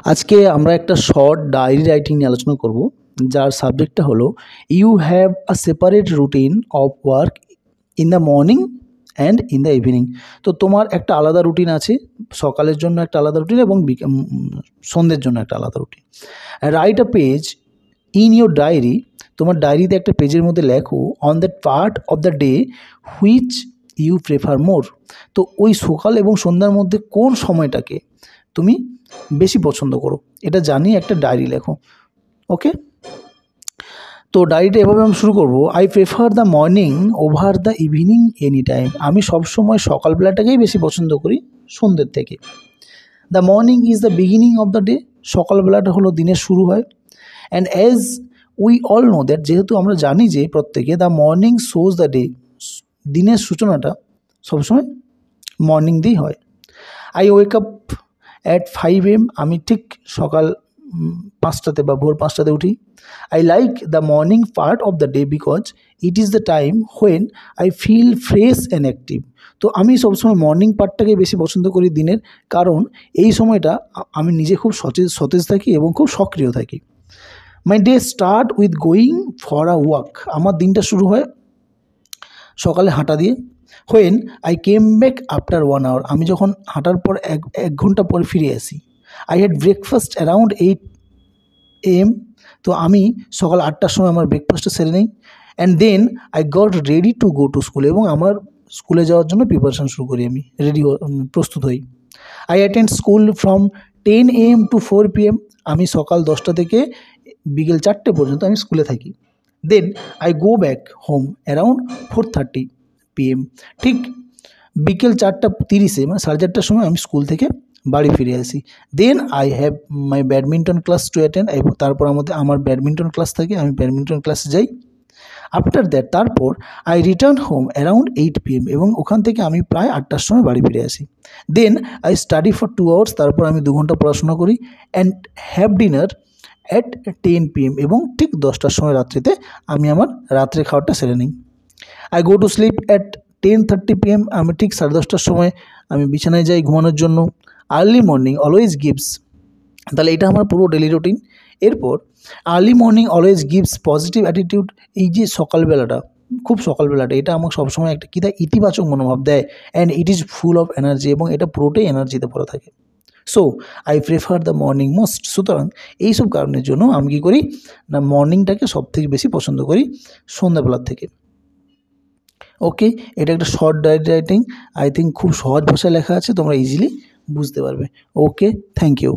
আজকে আমরা একটা শর্ট ডায়েরি রাইটিং নিয়ে আলোচনা করব, যার সাবজেক্টটা হলো you have a separate routine of work in the morning and in the evening. তো তোমার একটা আলাদা রুটিন আছে, সকালের জন্য একটা আলাদা রুটিন এবং সন্ধ্যের জন্য একটা আলাদা routine. Write a page in your diary, তোমার ডায়েরিতে একটা পেজের মধ্যে লেখো on that part of the day which you prefer more. তো ওই সকাল এবং সন্ধ্যার মধ্যে কোন সময়টাকে তুমি বেশি পছন্দ করো এটা জানিয়ে একটা ডায়েরি লেখো। ওকে, তো ডায়েরিটা এভাবে আমি শুরু করবো। I prefer the morning over the evening any time. আমি সবসময় সকালবেলাটাকেই বেশি পছন্দ করি সন্ধ্যের থেকে। The morning is the beginning of the day, সকালবেলাটা হলো দিনের শুরু হয়। And as we all know that, যেহেতু আমরা জানি যে প্রত্যেকে, the morning shows the day, দিনের সূচনাটা সবসময় মর্নিং দিয়েই হয়। I wake up at 5 AM, আমি ঠিক সকাল 5টাতে বা ভোর 5টাতে উঠি। I like the morning part of the day because it is the time when I feel fresh and active. তো আমি সবসময় মর্নিং পার্টটাকে বেশি পছন্দ করি দিনের, কারণ এই সময়টা আমি নিজে খুব সতেজ থাকি এবং খুব সক্রিয় থাকি। My day start with going for a walk, আমার দিনটা শুরু হয় সকালে হাঁটা দিয়ে। When I came back after 1 hour, আমি যখন হাঁটার পর এক ঘন্টা পরে ফিরে আসি। I had breakfast around 8 AM, তো আমি সকাল 8টার সময় আমার ব্রেকফাস্টটা সেরে নিই। And then I got ready to go to school, এবং আমার স্কুলে যাওয়ার জন্য প্রিপারেশান শুরু করি, আমি প্রস্তুত হই। I attend school from 10 AM to 4 PM, আমি সকাল 10টা থেকে বিকেল 4টে পর্যন্ত আমি স্কুলে থাকি। Then I go back home around 4:30 PM, ঠিক বিকেল 4:30 মানে 4:30টার সময় আমি স্কুল থেকে বাড়ি ফিরে আসি। Then I have my badminton class to attend, এবং তারপর আমার ব্যাডমিন্টন ক্লাস থাকে, আমি ব্যাডমিন্টন ক্লাসে যাই। আফটার দ্যাট, তারপর I return home around 8 PM, এবং ওখান থেকে আমি প্রায় 8টার সময় বাড়ি ফিরে আসি। Then I study for 2 hours, তারপর আমি 2 ঘন্টা পড়াশোনা করি। And have dinner at 10 PM, এবং ঠিক 10টার সময় রাত্রিতে আমি আমার রাত্রে খাওয়াটা সেরে নিই। I go to sleep at 10:30 PM, আমি ঠিক 10:30টার সময় আমি বিছানায় যাই ঘুমানোর জন্য। আর্লি মর্নিং অলওয়েজ গিভস, তাহলে এটা আমার পুরো ডেলি রুটিন। এরপর early morning always gives positive attitude, এই যে সকালবেলাটা, খুব সকালবেলাটা, এটা আমাকে সবসময় একটা কী দেয়, ইতিবাচক মনোভাব দেয়। And it is full of energy, এবং এটা পুরোটাই এনার্জিতে ভরা থাকে। So I prefer the morning most, সুতরাং এইসব কারণের জন্য আমি কী করি না, মর্নিংটাকে সব থেকে বেশি পছন্দ করি সন্ধ্যাবেলার থেকে। ওকে, এটা একটা short diary writing, I think খুব সহজ ভাষায় লেখা আছে, তোমরা ইজিলি বুঝতে পারবে। Okay, thank you.